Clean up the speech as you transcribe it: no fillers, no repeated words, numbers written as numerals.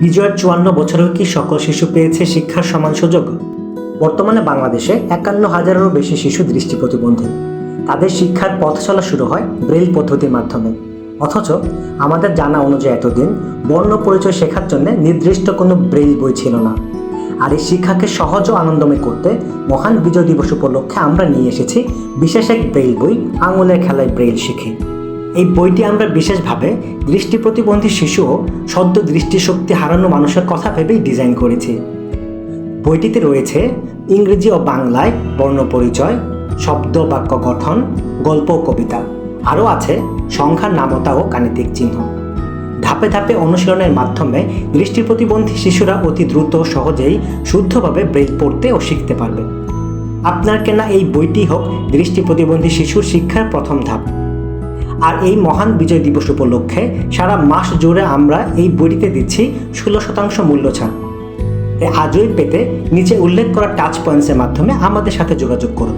বিজয়ের ৫৪ বছরেও কি সকল শিশু পেয়েছে শিক্ষার সমান সুযোগ? বর্তমানে বাংলাদেশে ৫১,০০০-এরও বেশি শিশু দৃষ্টি প্রতিবন্ধী। তাদের শিক্ষার পথ চলা শুরু হয় ব্রেইল পদ্ধতির মাধ্যমে। অথচ আমাদের জানা অনুযায়ী এতদিন বর্ণ পরিচয় শেখার জন্য নির্দিষ্ট কোনো ব্রেইল বই ছিল না। আর এই শিক্ষাকে সহজ ও আনন্দময় করতে মহান বিজয় দিবস উপলক্ষে আমরা নিয়ে এসেছি বিশেষ এক ব্রেইল বই, আঙুলের খেলায় ব্রেইল শিখি। এই বইটি আমরা বিশেষভাবে দৃষ্টি প্রতিবন্ধী শিশু ও সদ্য দৃষ্টিশক্তি হারানো মানুষের কথা ভেবেই ডিজাইন করেছি। বইটিতে রয়েছে ইংরেজি ও বাংলায় বর্ণপরিচয়, শব্দ বাক্য গঠন, গল্প ও কবিতা। আরও আছে সংখ্যার নামতা ও গাণিতিক চিহ্ন। ধাপে ধাপে অনুশীলনের মাধ্যমে দৃষ্টি প্রতিবন্ধী শিশুরা অতি দ্রুত ও সহজেই শুদ্ধভাবে ব্রেইল পড়তে ও শিখতে পারবে। আপনার কেনা এই বইটি হোক দৃষ্টি প্রতিবন্ধী শিশুর শিক্ষার প্রথম ধাপ। আর এই মহান বিজয় দিবস উপলক্ষে সারা মাস জুড়ে আমরা এই বইটিতে দিচ্ছি 16% মূল্য ছাড়। আজই পেতে নিচে উল্লেখ করা টাচ পয়েন্টসের মাধ্যমে আমাদের সাথে যোগাযোগ করুন।